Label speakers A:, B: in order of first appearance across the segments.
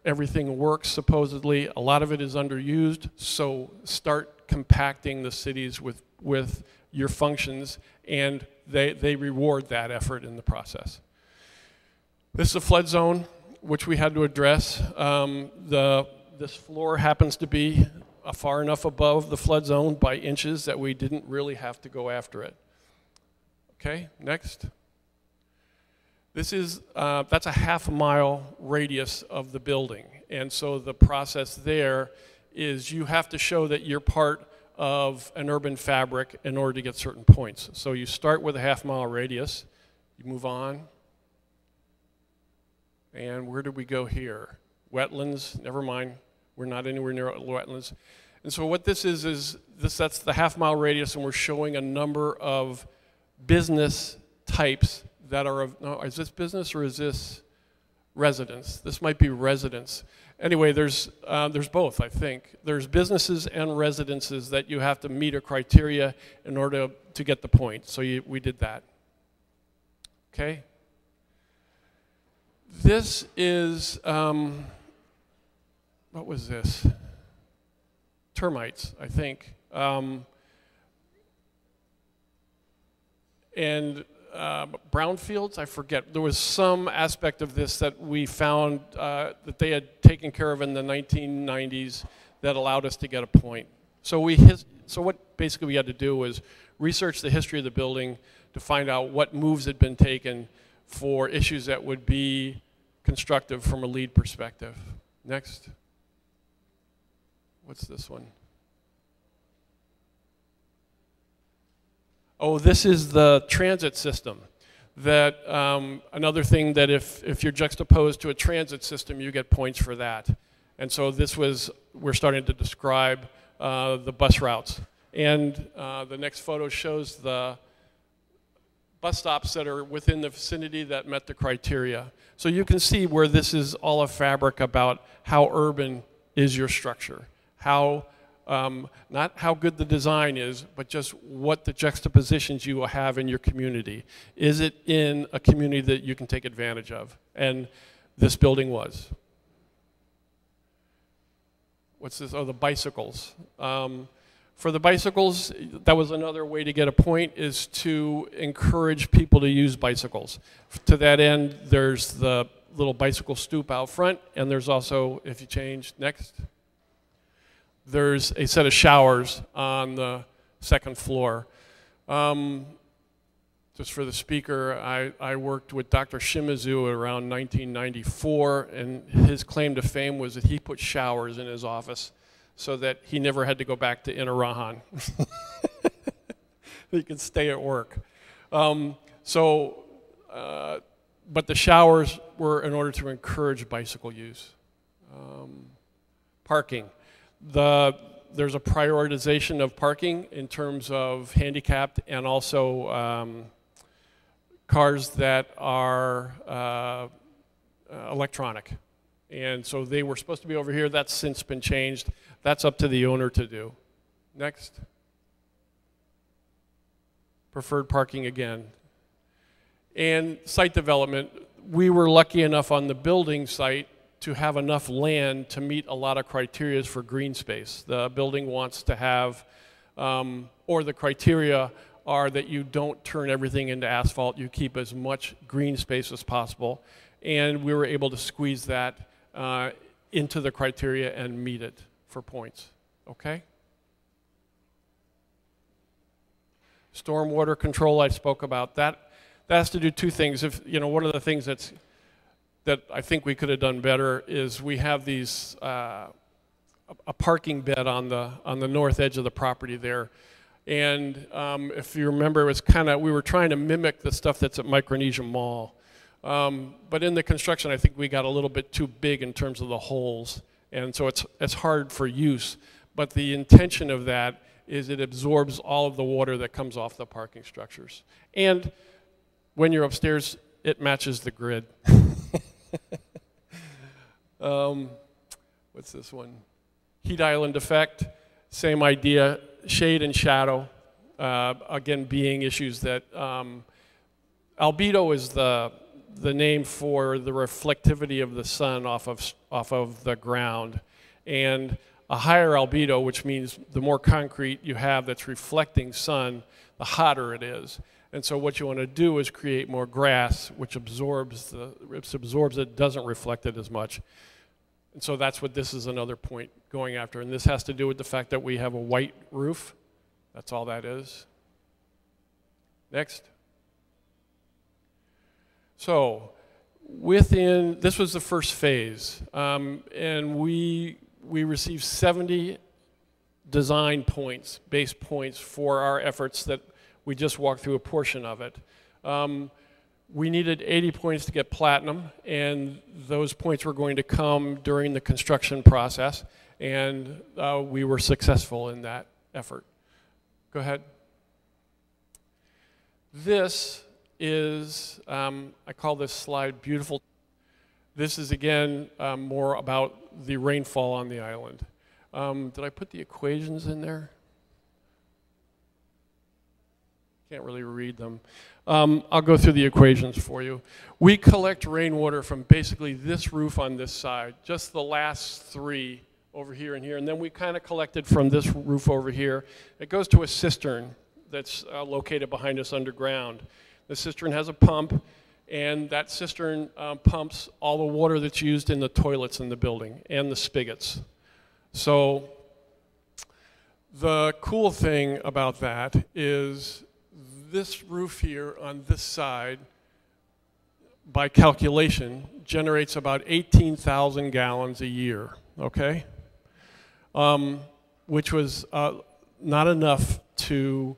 A: everything works supposedly. A lot of it is underused, so start compacting the cities with your functions, and they reward that effort in the process. This is a flood zone, which we had to address. This floor happens to be far enough above the flood zone by inches that we didn't really have to go after it. Okay, next. This is, that's a half-mile radius of the building. And so the process there is you have to show that you're part of an urban fabric in order to get certain points. So you start with a half-mile radius, you move on, and where did we go here? Wetlands, never mind, we're not anywhere near wetlands. And so what this is that's the half-mile radius, and we're showing a number of business types that are of, no, is this business or is this residence? This might be residence. Anyway, there's both, I think. There's businesses and residences that you have to meet a criteria in order to get the point. So we did that. Okay? This is, what was this? Termites, I think. And brownfields, I forget. There was some aspect of this that we found that they had taken care of in the 1990s that allowed us to get a point. So what basically we had to do was research the history of the building to find out what moves had been taken for issues that would be constructive from a LEED perspective. Next. What's this one? Oh, this is the transit system. That another thing that if you're juxtaposed to a transit system, you get points for that. And so this was, we're starting to describe the bus routes. And the next photo shows the bus stops that are within the vicinity that met the criteria. So you can see where this is all a fabric about how urban is your structure. How not how good the design is, but just what the juxtapositions you will have in your community. Is it in a community that you can take advantage of? And this building was. What's this? Oh, the bicycles. For the bicycles, that was another way to get a point, is to encourage people to use bicycles. To that end, there's the little bicycle stoop out front, and there's also, if you change, next. There's a set of showers on the second floor. Just for the speaker, I worked with Dr. Shimizu around 1994, and his claim to fame was that he put showers in his office so that he never had to go back to Inarahan. He could stay at work. But the showers were in order to encourage bicycle use. Parking. There's a prioritization of parking in terms of handicapped and also cars that are electronic. And so they were supposed to be over here. That's since been changed. That's up to the owner to do. Next. Preferred parking again. And site development. We were lucky enough on the building site to have enough land to meet a lot of criteria for green space. The building wants to have, or the criteria are that you don't turn everything into asphalt, you keep as much green space as possible, and we were able to squeeze that into the criteria and meet it for points, okay? Stormwater control, I spoke about that. That has to do two things. One of the things that I think we could have done better is we have these a parking bed on the north edge of the property there, and if you remember, it was we were trying to mimic the stuff that's at Micronesia Mall, but in the construction, I think we got a little bit too big in terms of the holes, and so it's hard for use. But the intention of that is it absorbs all of the water that comes off the parking structures, and when you're upstairs, it matches the grid. What's this one? Heat island effect, same idea, shade and shadow, again being issues that, albedo is the the name for the reflectivity of the sun off of the ground. And a higher albedo, which means the more concrete you have that's reflecting sun, the hotter it is. And so what you want to do is create more grass, which absorbs it, doesn't reflect it as much. And so that's what this is another point going after. And this has to do with the fact that we have a white roof. That's all that is. Next. So this was the first phase. And we received 70 design points, base points for our efforts that we just walked through a portion of it. We needed 80 points to get platinum, and those points were going to come during the construction process, and we were successful in that effort. Go ahead. This is, I call this slide beautiful. This is, again, more about the rainfall on the island. Did I put the equations in there? Can't really read them. I'll go through the equations for you. We collect rainwater from basically this roof on this side, just the last three over here and here, and then we kind of collected from this roof over here. It goes to a cistern that's located behind us underground. The cistern has a pump, and that cistern pumps all the water that's used in the toilets in the building and the spigots. So the cool thing about that is this roof here on this side, by calculation, generates about 18,000 gallons a year, okay? Which was not enough to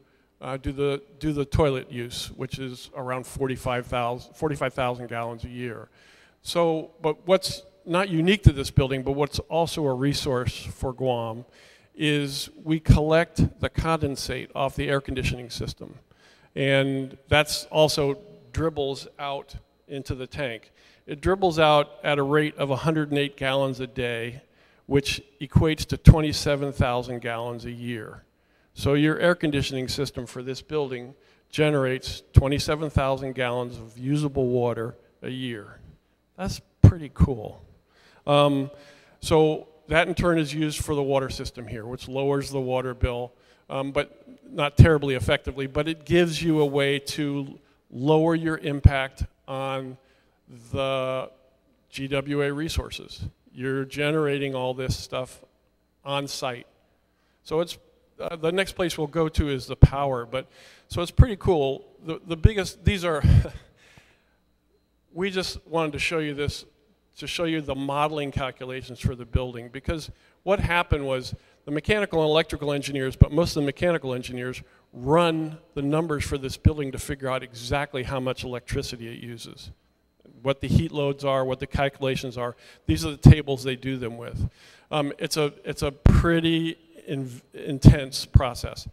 A: do the toilet use, which is around 45,000 gallons a year. So, but what's not unique to this building, but what's also a resource for Guam, is we collect the condensate off the air conditioning system. And that's also dribbles out into the tank. It dribbles out at a rate of 108 gallons a day, which equates to 27,000 gallons a year. So your air conditioning system for this building generates 27,000 gallons of usable water a year. That's pretty cool. So that in turn is used for the water system here, which lowers the water bill, but not terribly effectively, but it gives you a way to lower your impact on the GWA resources. You're generating all this stuff on site. So it's, the next place we'll go to is the power, but, so it's pretty cool. The biggest, these are, we just wanted to show you this, to show you the modeling calculations for the building, because what happened was the mechanical and electrical engineers, but most of the mechanical engineers run the numbers for this building to figure out exactly how much electricity it uses, what the heat loads are, what the calculations are. These are the tables they do them with. It's a pretty intense process.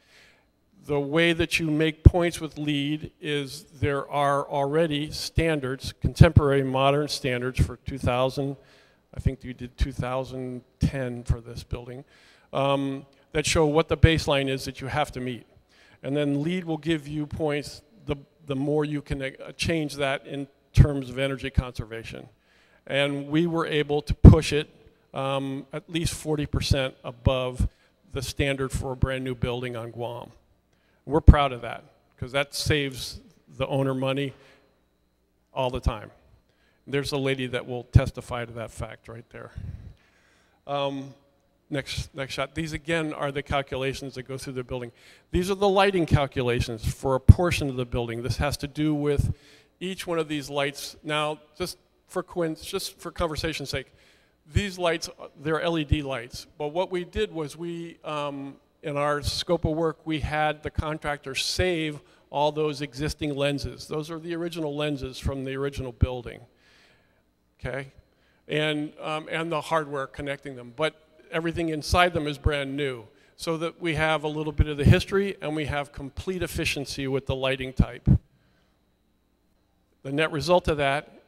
A: The way that you make points with LEED is there are already standards, contemporary modern standards for 2000, I think you did 2010 for this building, that show what the baseline is that you have to meet. And then LEED will give you points the more you can change that in terms of energy conservation. And we were able to push it at least 40% above the standard for a brand new building on Guam. We're proud of that, because that saves the owner money all the time. There's a lady that will testify to that fact right there. Next shot. These again are the calculations that go through the building. These are the lighting calculations for a portion of the building. This has to do with each one of these lights. Now, just for conversation's sake, these lights, they're LED lights. But what we did was we, in our scope of work, we had the contractor save all those existing lenses. Those are the original lenses from the original building, okay? And the hardware connecting them. But everything inside them is brand new, so that we have a little bit of the history and we have complete efficiency with the lighting type. The net result of that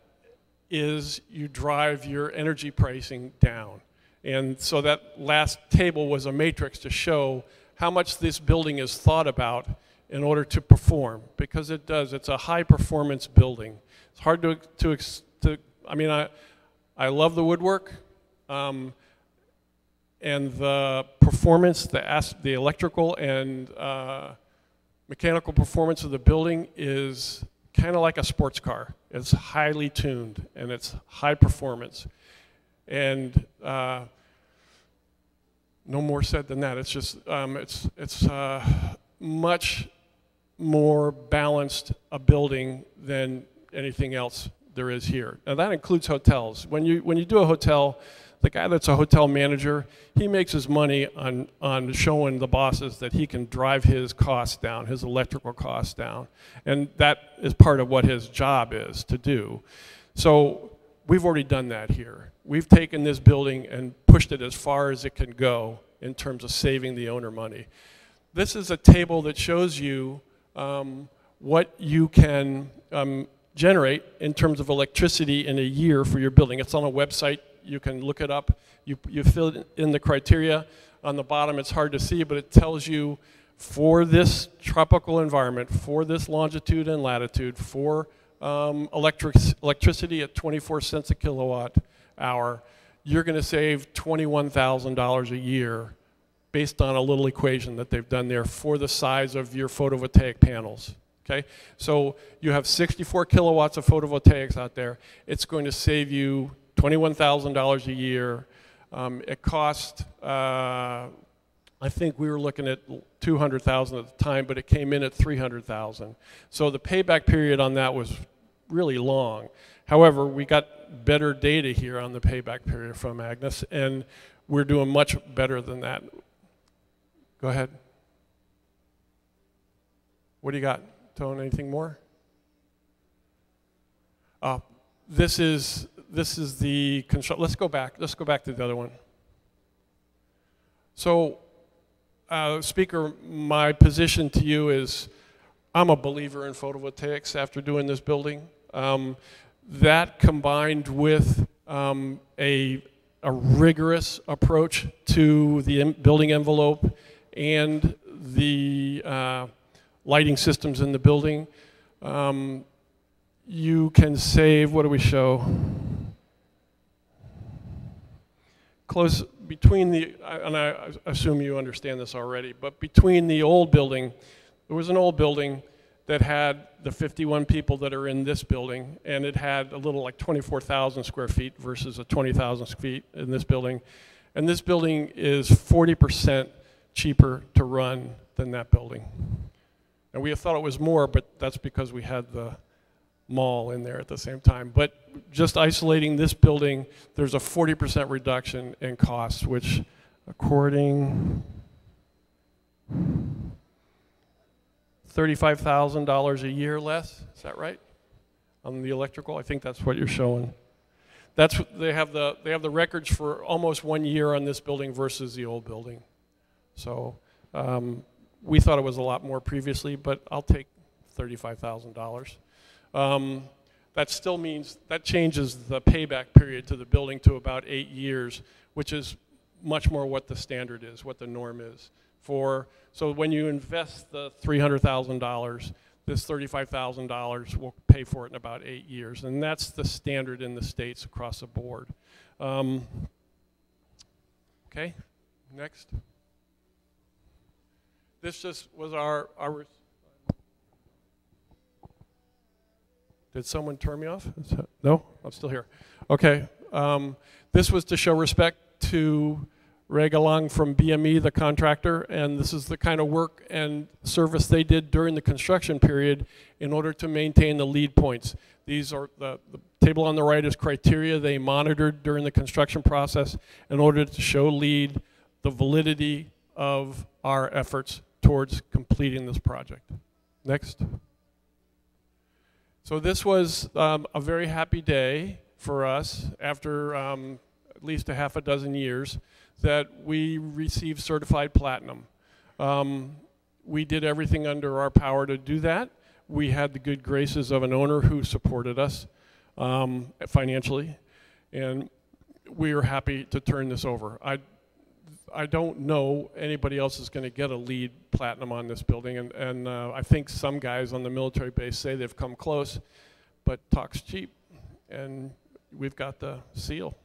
A: is you drive your energy pricing down. And so that last table was a matrix to show how much this building is thought about in order to perform, because it does. It's a high-performance building. It's hard I mean, I love the woodwork, and the performance, the electrical and mechanical performance of the building is kind of like a sports car. It's highly tuned, and it's high performance. And no more said than that. It's just, it's much more balanced a building than anything else there is here. Now that includes hotels. When you do a hotel, the guy that's a hotel manager, he makes his money on showing the bosses that he can drive his costs down, his electrical costs down. And that is part of what his job is to do. So we've already done that here. We've taken this building and pushed it as far as it can go in terms of saving the owner money. This is a table that shows you what you can generate in terms of electricity in a year for your building. It's on a website. You can look it up. You fill in the criteria. On the bottom, it's hard to see, but it tells you for this tropical environment, for this longitude and latitude, for electricity at 24 cents a kilowatt hour, you're going to save $21,000 a year based on a little equation that they've done there for the size of your photovoltaic panels. Okay? So you have 64 kilowatts of photovoltaics out there. It's going to save you $21,000 a year. It cost, I think we were looking at $200,000 at the time, but it came in at $300,000. So the payback period on that was really long. However, we got better data here on the payback period from Agnes, and we're doing much better than that. Go ahead. What do you got, Tone? Anything more? This is the control. Let's go back to the other one. So, Speaker, my position to you is I'm a believer in photovoltaics after doing this building. That combined with a rigorous approach to the building envelope and the lighting systems in the building, you can save, what do we show? Close between the, and I assume you understand this already, but between the old building, there was an old building that had the 51 people that are in this building, and it had a little like 24,000 square feet versus a 20,000 feet in this building. And this building is 40% cheaper to run than that building. And we thought it was more, but that's because we had the mall in there at the same time. But just isolating this building, there's a 40% reduction in costs, which according $35,000 a year less, is that right? On the electrical, I think that's what you're showing. That's they have the records for almost 1 year on this building versus the old building. So we thought it was a lot more previously, but I'll take $35,000. That still means, that changes the payback period to the building to about 8 years, which is much more what the standard is, what the norm is. So when you invest the $300,000, this $35,000 will pay for it in about 8 years. And that's the standard in the states across the board. Okay, next. This just was our did someone turn me off? No, I'm still here. Okay, this was to show respect to Regalang from BME, the contractor, and this is the kind of work and service they did during the construction period in order to maintain the lead points. These are the table on the right is criteria they monitored during the construction process in order to show lead the validity of our efforts towards completing this project. Next. So this was a very happy day for us after at least a half a dozen years that we received certified platinum. We did everything under our power to do that. We had the good graces of an owner who supported us financially, and we were happy to turn this over. I don't know anybody else is going to get a LEED platinum on this building, and I think some guys on the military base say they've come close, but talk's cheap, and we've got the seal,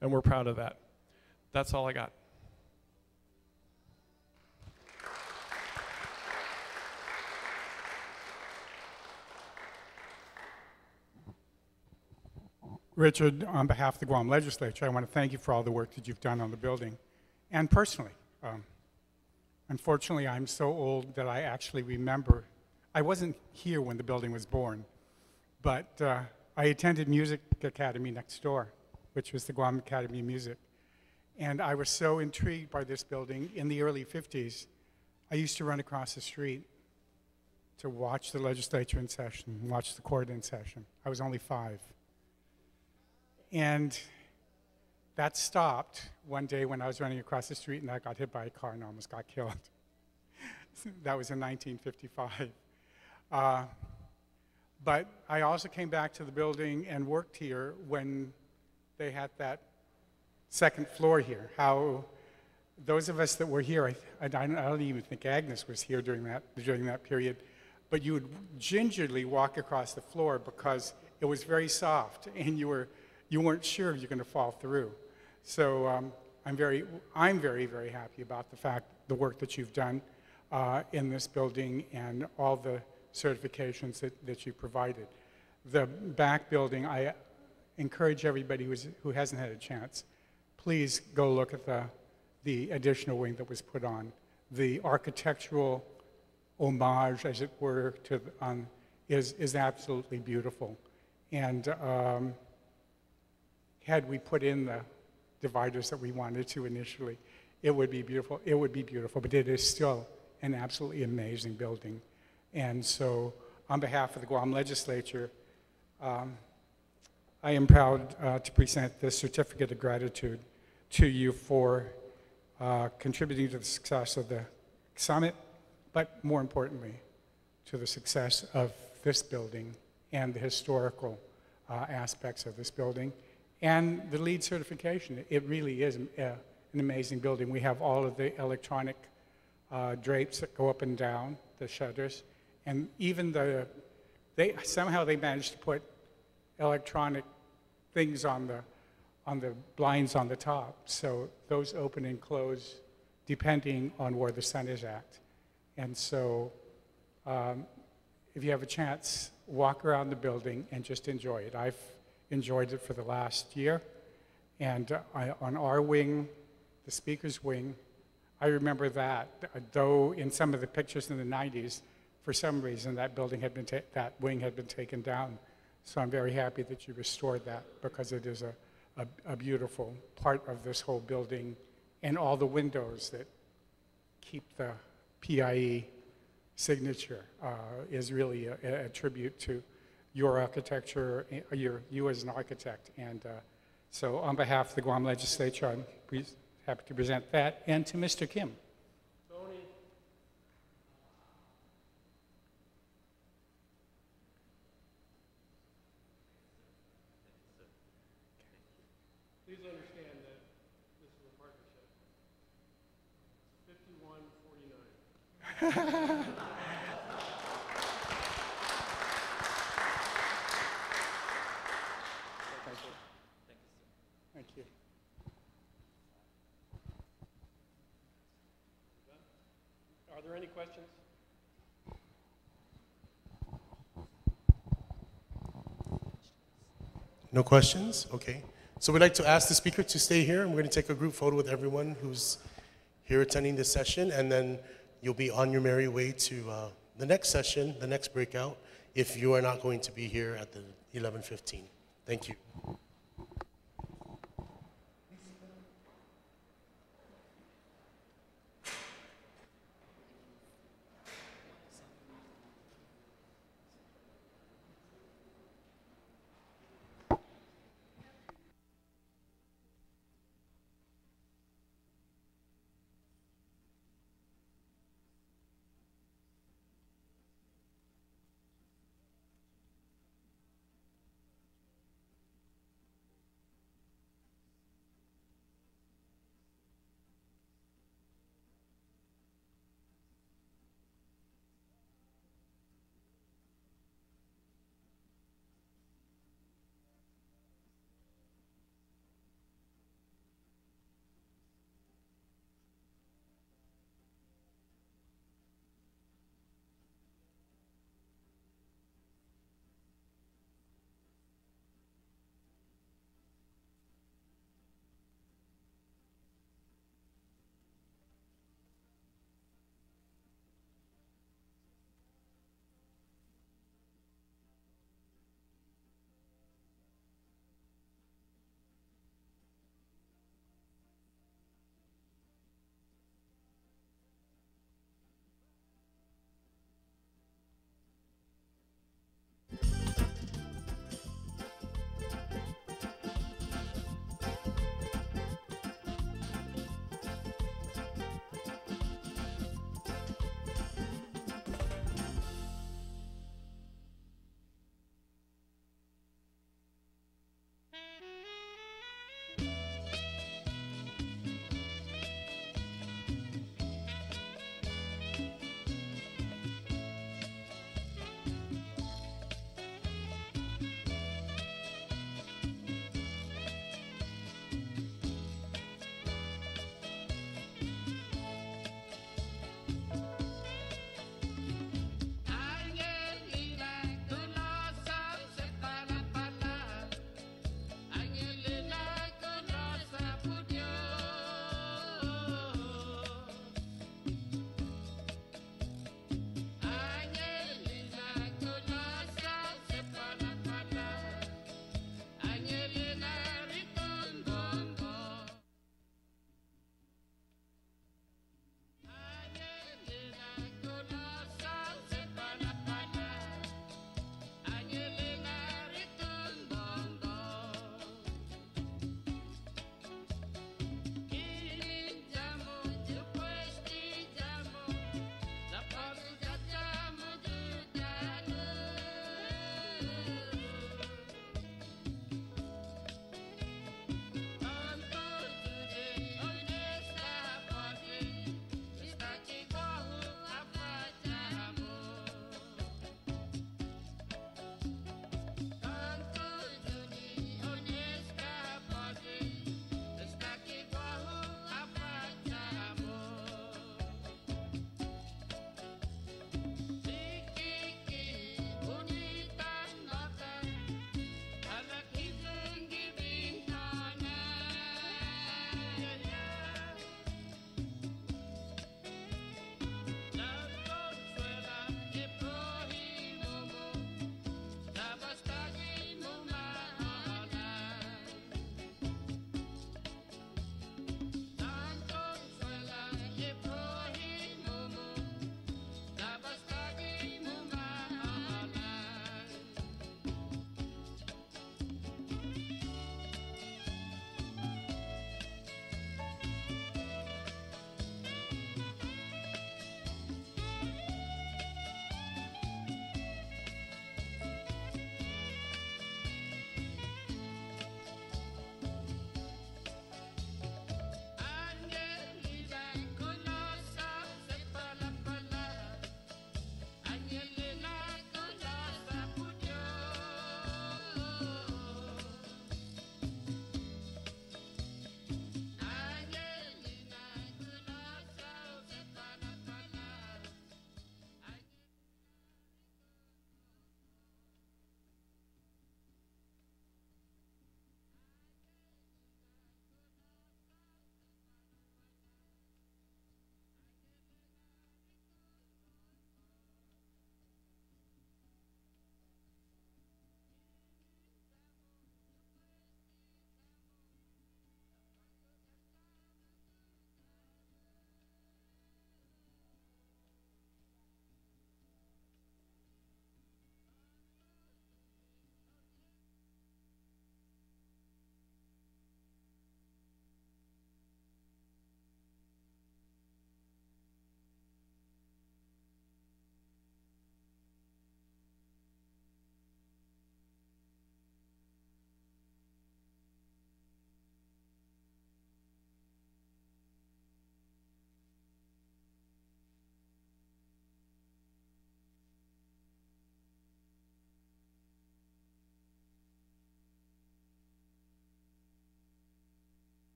A: and we're proud of that. That's all I got.
B: Richard, on behalf of the Guam Legislature, I want to thank you for all the work that you've done on the building. And personally, unfortunately, I'm so old that I actually remember, I wasn't here when the building was born, but I attended Music Academy next door, which was the Guam Academy of Music. And I was so intrigued by this building in the early 50s. I used to run across the street to watch the legislature in session, watch the court in session. I was only 5. And that stopped one day when I was running across the street and I got hit by a car and almost got killed. That was in 1955. But I also came back to the building and worked here when they had that second floor here. How those of us that were here, I don't even think Agnes was here during that period, but you would gingerly walk across the floor because it was very soft and you weren't sure if you're going to fall through. So I'm very, very happy about the work that you've done in this building and all the certifications that you provided. The back building, I encourage everybody who hasn't had a chance, please go look at the additional wing that was put on. The architectural homage, as it were, is absolutely beautiful. And had we put in the dividers that we wanted to initially, it would be beautiful. It would be beautiful, but it is still an absolutely amazing building. And so, on behalf of the Guam Legislature, I am proud to present this certificate of gratitude to you for contributing to the success of the summit, but more importantly, to the success of this building and the historical aspects of this building. And the LEED certification, it really is an amazing building. We have all of the electronic drapes that go up and down, the shutters, and even somehow they managed to put electronic things on the blinds on the top, so those open and close depending on where the sun is at. And so if you have a chance, walk around the building and just enjoy it. I've enjoyed it for the last year, and on our wing, the speaker's wing, I remember that, though in some of the pictures in the 90s, for some reason that wing had been taken down. So I'm very happy that you restored that, because it is a beautiful part of this whole building, and all the windows that keep the PIE signature is really a tribute to your architecture, you as an architect. And so on behalf of the Guam Legislature, I'm happy to present that. And to Mr. Kim. Tony.
A: Please understand that this is a partnership. 51-49.
B: Thank you.
A: Are there any questions?
C: No questions? Okay. So we'd like to ask the speaker to stay here, and we're going to take a group photo with everyone who's here attending this session, and then you'll be on your merry way to the next session, the next breakout, if you are not going to be here at the 11:15. Thank you.